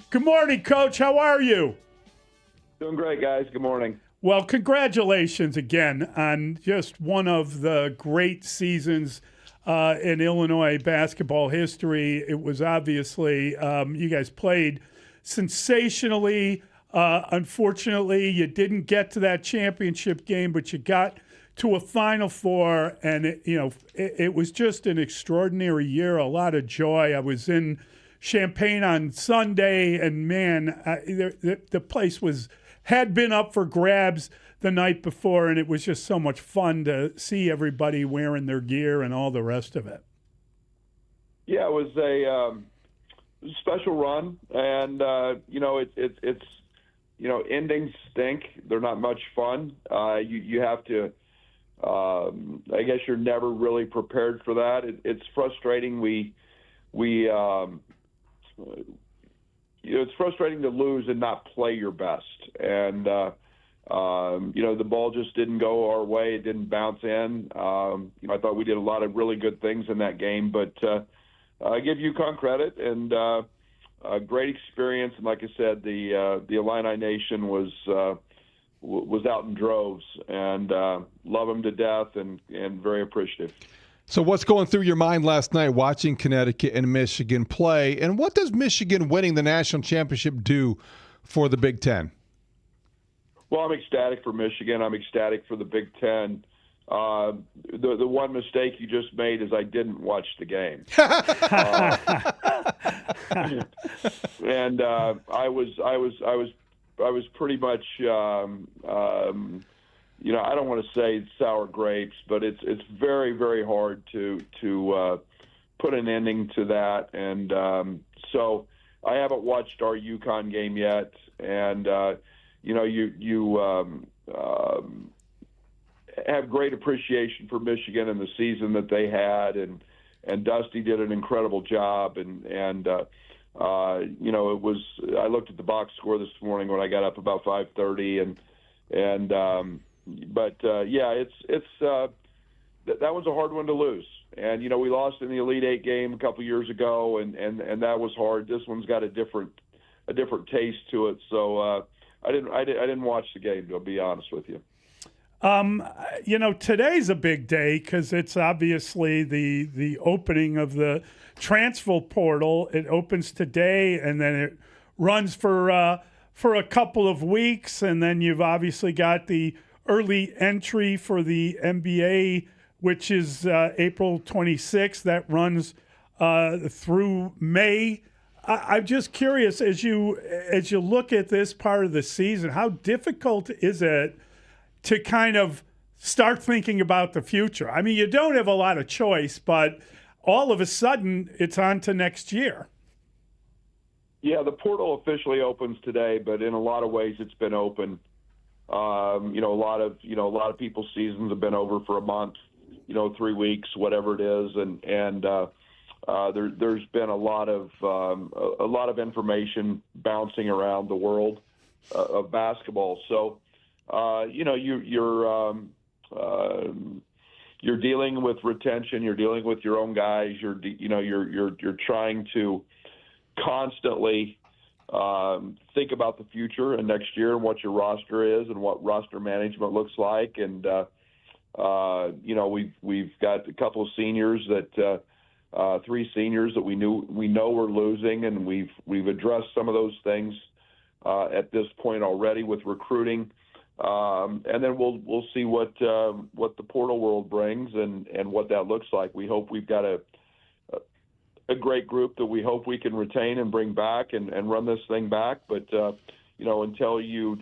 Good morning, Coach. How are you? Doing great, guys. Good morning. Well, congratulations again on just one of the great seasons in Illinois basketball history. It was obviously, you guys played sensationally. Unfortunately, you didn't get to that championship game, but you got to a Final Four, and it was just an extraordinary year, a lot of joy. I was in Champaign on Sunday, and man, the place had been up for grabs the night before, and it was just so much fun to see everybody wearing their gear and all the rest of it. Yeah, it was a special run, and it's endings stink. They're not much fun. You have to. I guess you're never really prepared for that. It's frustrating. It's frustrating to lose and not play your best. And, the ball just didn't go our way. It didn't bounce in. I thought we did a lot of really good things in that game, but I give UConn credit, and a great experience. And like I said, the Illini Nation was out in droves, and love them to death, and very appreciative. So what's going through your mind last night watching Connecticut and Michigan play, and what does Michigan winning the national championship do for the Big Ten? Well, I'm ecstatic for Michigan. I'm ecstatic for the Big Ten. The one mistake you just made is I didn't watch the game. And I was pretty much I don't want to say sour grapes, but it's very, very hard to put an ending to that. And so I haven't watched our UConn game yet. And, you have great appreciation for Michigan and the season that they had. And Dusty did an incredible job. And it was – I looked at the box score this morning when I got up about 5:30 But that was a hard one to lose, and we lost in the Elite Eight game a couple years ago, and that was hard. This one's got a different taste to it. So I didn't watch the game, to be honest with you. Today's a big day because it's obviously the opening of the transfer portal. It opens today, and then it runs for a couple of weeks, and then you've obviously got the early entry for the NBA, which is April 26th. That runs through May. I'm just curious, as you look at this part of the season, how difficult is it to kind of start thinking about the future? I mean, you don't have a lot of choice, but all of a sudden it's on to next year. Yeah, the portal officially opens today, but in a lot of ways it's been open. A lot of people's seasons have been over for a month, 3 weeks, whatever it is, and there's been a lot of information bouncing around the world of basketball. So, you're dealing with retention, you're dealing with your own guys, you're trying to constantly think about the future and next year and what your roster is and what roster management looks like. And, we've got a couple of seniors that, 3 seniors that we know we're losing, and we've addressed some of those things, at this point already with recruiting. And then we'll see what the portal world brings and what that looks like. We hope we've got a great group that we hope we can retain and bring back and run this thing back. But until you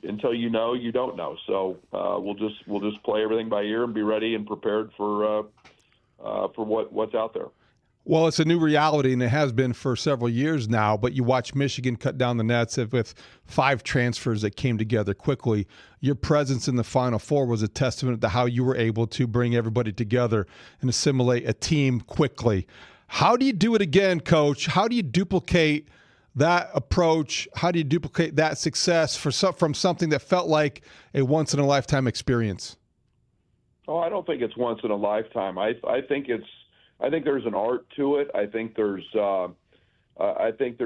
know, you don't know. So we'll just play everything by ear and be ready and prepared for what's out there. Well, it's a new reality, and it has been for several years now, but you watch Michigan cut down the nets with 5 transfers that came together quickly. Your presence in the Final Four was a testament to how you were able to bring everybody together and assimilate a team quickly. How do you do it again, Coach? How do you duplicate that approach? How do you duplicate that success from something that felt like a once-in-a-lifetime experience? Oh, I don't think it's once in a lifetime. I think there's an art to it. I think there's I think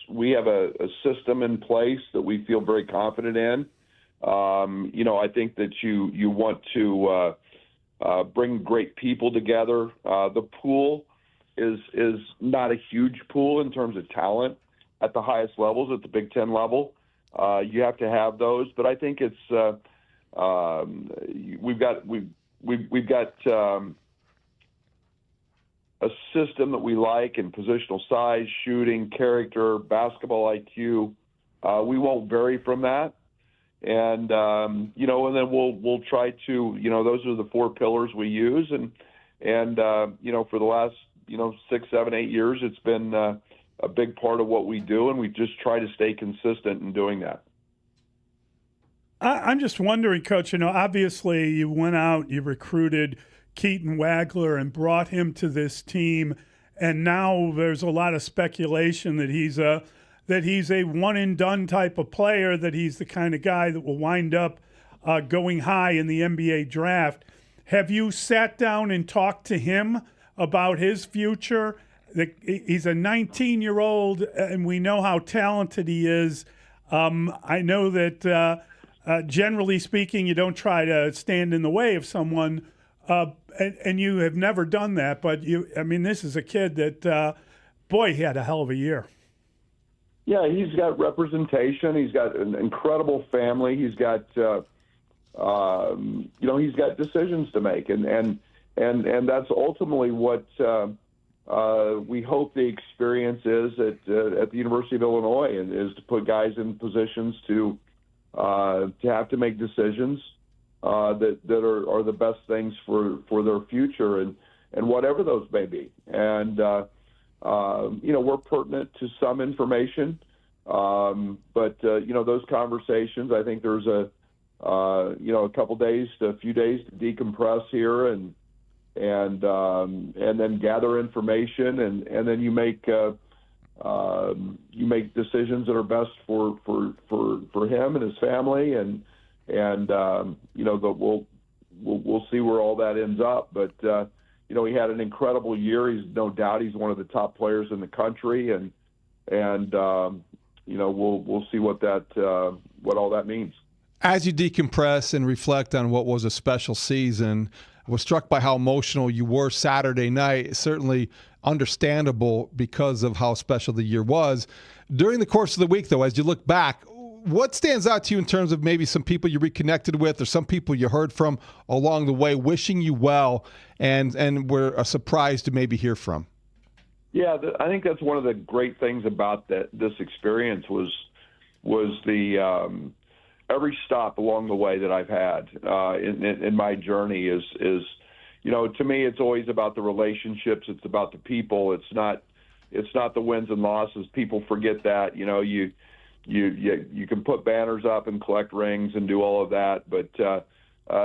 we have a system in place that we feel very confident in. I think that you want to bring great people together. The pool is not a huge pool in terms of talent at the highest levels, at the Big Ten level. You have to have those, but I think it's we've got a system that we like in positional size, shooting, character, basketball IQ. We won't vary from that. And, and then we'll try to, those are the 4 pillars we use. And for the last, 6, 7, 8 years, it's been a big part of what we do. And we just try to stay consistent in doing that. I'm just wondering, Coach, obviously you went out, you recruited Keaton Wagler and brought him to this team. And now there's a lot of speculation that he's a one and done type of player, that he's the kind of guy that will wind up going high in the NBA draft. Have you sat down and talked to him about his future? He's a 19-year-old, and we know how talented he is. I know that generally speaking, you don't try to stand in the way of someone, and you have never done that. But this is a kid that, he had a hell of a year. Yeah, he's got representation. He's got an incredible family. He's got, he's got decisions to make, and that's ultimately what we hope the experience is at the University of Illinois, and is to put guys in positions to have to make decisions that are the best things for their future, and whatever those may be. And we're pertinent to some information, but those conversations, I think there's a few days to decompress here, and then gather information, and then you make decisions that are best for him and his family, and we'll see where all that ends up. But he had an incredible year. He's no doubt he's one of the top players in the country, and we'll see what all that means. As you decompress and reflect on what was a special season, I was struck by how emotional you were Saturday night. Certainly understandable because of how special the year was. During the course of the week, though, as you look back, what stands out to you in terms of maybe some people you reconnected with, or some people you heard from along the way wishing you well and were surprised to maybe hear from? Yeah, I think that's one of the great things about this experience was the every stop along the way that I've had in my journey is to me, it's always about the relationships. It's about the people. It's not the wins and losses. People forget that. You can put banners up and collect rings and do all of that, but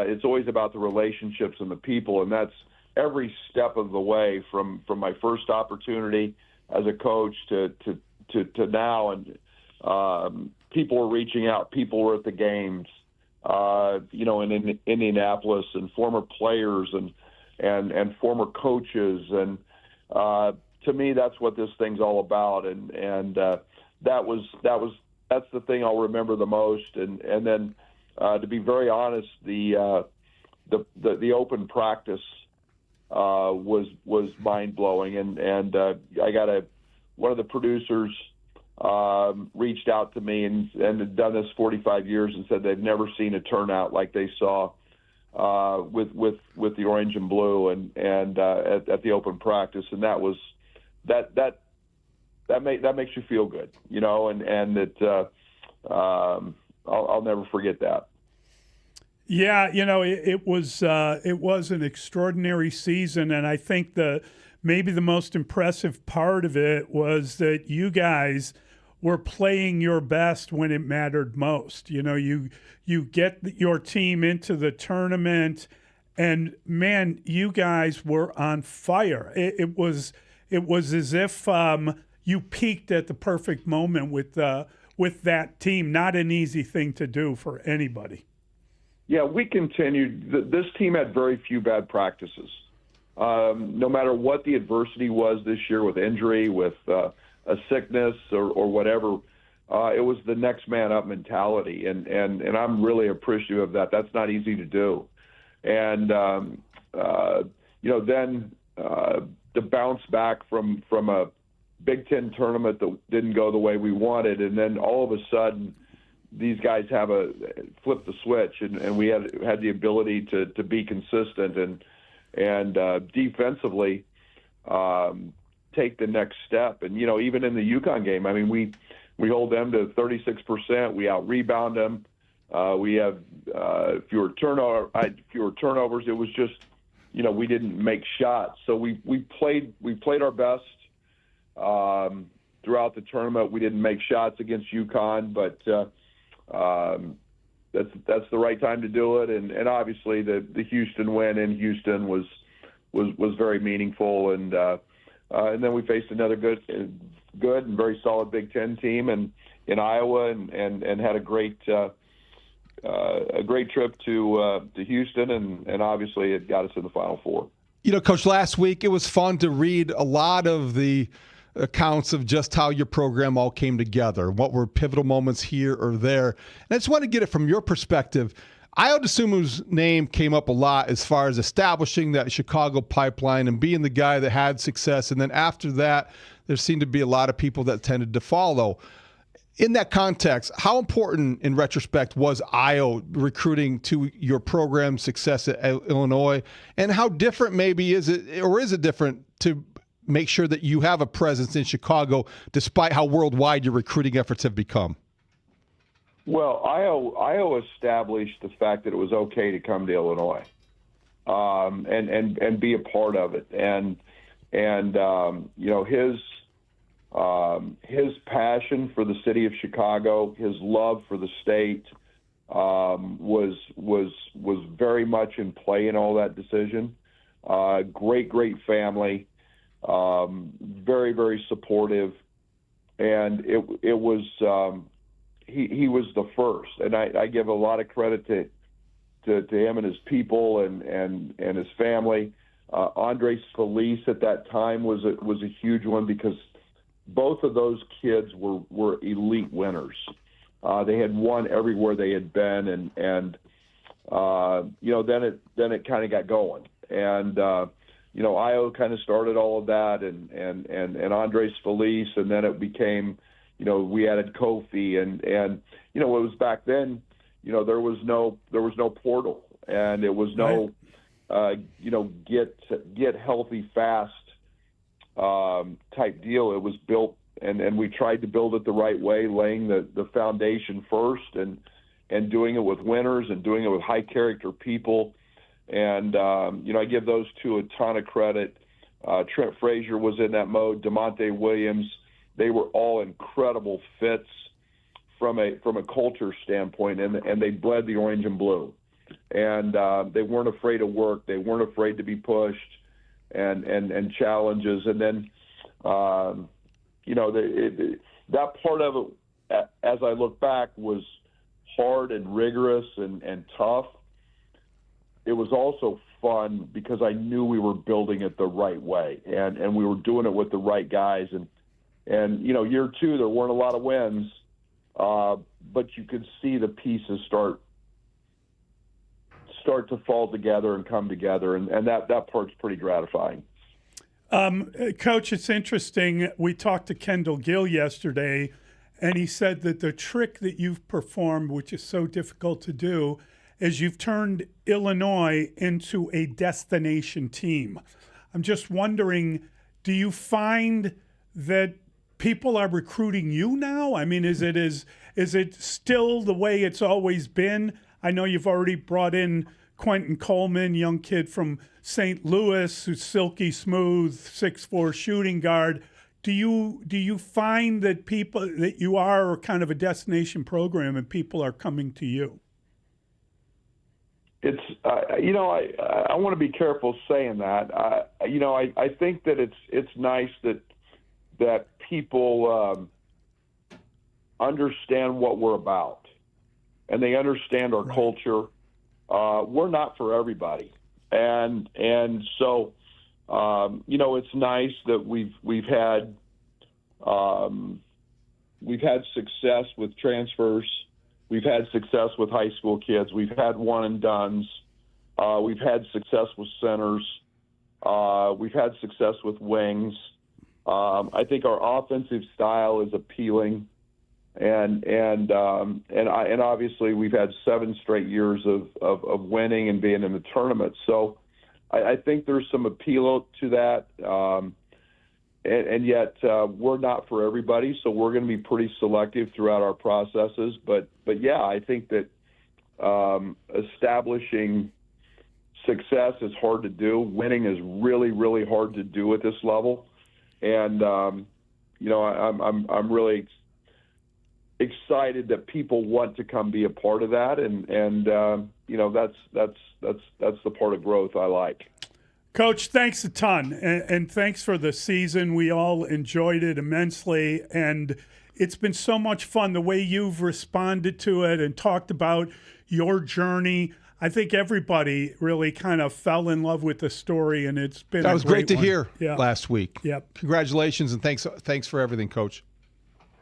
it's always about the relationships and the people, and that's every step of the way from my first opportunity as a coach to now. And people were reaching out. People were at the games, in Indianapolis, and former players and former coaches. And to me, that's what this thing's all about. And that's the thing I'll remember the most. And then to be very honest, the open practice was mind blowing. And I got one of the producers reached out to me and had done this 45 years and said they've never seen a turnout like they saw with the orange and blue and at the open practice, and that makes you feel good, and that I'll never forget that. Yeah, it was an extraordinary season, and I think maybe the most impressive part of it was that you guys were playing your best when it mattered most. You get your team into the tournament, and man, you guys were on fire. It was as if you peaked at the perfect moment with that team. Not an easy thing to do for anybody. Yeah, we continued. This team had very few bad practices. no matter what the adversity was this year with injury, with a sickness or whatever, it was the next man up mentality. And I'm really appreciative of that. That's not easy to do. And, then to bounce back from a Big Ten tournament that didn't go the way we wanted, and then all of a sudden these guys have flip the switch, and we had the ability to be consistent and defensively take the next step. And even in the UConn game, I mean, we hold them to 36%. We out rebound them. We have fewer turnovers. It was just we didn't make shots. So we played our best throughout the tournament. We didn't make shots against UConn, but that's the right time to do it. And obviously the Houston win in Houston was very meaningful. And then we faced another good and very solid Big Ten team in Iowa and had a great trip to Houston, and obviously it got us in the Final Four. Coach, last week it was fun to read a lot of the accounts of just how your program all came together, what were pivotal moments here or there. And I just want to get it from your perspective. Ayo Dosunmu's name came up a lot as far as establishing that Chicago pipeline and being the guy that had success. And then after that, there seemed to be a lot of people that tended to follow. In that context, how important in retrospect was Ayo recruiting to your program's success at Illinois? And how different maybe is it different to make sure that you have a presence in Chicago despite how worldwide your recruiting efforts have become? Well, Ayo established the fact that it was okay to come to Illinois and be a part of it. And his passion for the city of Chicago, his love for the state, was very much in play in all that decision. Great family, very, very supportive, and it was he was the first, and I give a lot of credit to him and his people and his family. Andres Feliz at that time was a huge one because both of those kids were elite winners. They had won everywhere they had been, and then it kind of got going. And Ayo kind of started all of that, and Andres Feliz, and then it became, we added Kofi, and it was back then, there was no portal, and it was no, get healthy fast type deal. It was built, and we tried to build it the right way, laying the foundation first, and doing it with winners and doing it with high character people. And I give those two a ton of credit. Trent Frazier was in that mode. DeMonte Williams. They were all incredible fits from a culture standpoint, and they bled the orange and blue. And they weren't afraid of work. They weren't afraid to be pushed and challenges. And then, that part of it, as I look back, was hard and rigorous and tough. It was also fun because I knew we were building it the right way, and we were doing it with the right guys. And year two, there weren't a lot of wins, but you could see the pieces start to fall together and come together, and that part's pretty gratifying. Coach, it's interesting. We talked to Kendall Gill yesterday, and he said that the trick that you've performed, which is so difficult to do, is you've turned Illinois into a destination team. I'm just wondering, do you find that people are recruiting you now? I mean, is it still the way it's always been? I know you've already brought in Quentin Coleman, young kid from St. Louis, who's silky smooth, 6'4" shooting guard. Do you find that you are kind of a destination program and people are coming to you? It's I want to be careful saying that. I think that it's nice that people understand what we're about, and they understand our culture. We're not for everybody, and so It's nice that we've had success with transfers. We've had success with high school kids. We've had one and dones. We've had success with centers. We've had success with wings. I think our offensive style is appealing, and obviously we've had 7 straight years of winning and being in the tournament. So I think there's some appeal to that, and yet we're not for everybody. So we're going to be pretty selective throughout our processes. But yeah, I think that establishing success is hard to do. Winning is really, really hard to do at this level. And I'm really excited that people want to come be a part of that, and that's the part of growth I like. Coach, thanks a ton, and thanks for the season. We all enjoyed it immensely, and it's been so much fun the way you've responded to it and talked about your journey. I think everybody really kind of fell in love with the story, and it's been that was great to one. hear Yeah. last week. Yep. Congratulations, and thanks for everything, Coach.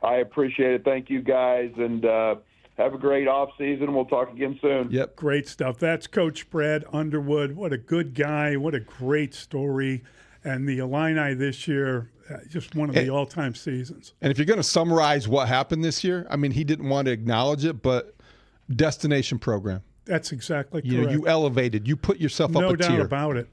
I appreciate it. Thank you, guys, and have a great off season. We'll talk again soon. Yep. Great stuff. That's Coach Brad Underwood. What a good guy. What a great story. And the Illini this year, just one of the all-time seasons. And if you're going to summarize what happened this year, I mean, he didn't want to acknowledge it, but destination program. That's exactly correct. You elevated. You put yourself up a tier. No doubt about it.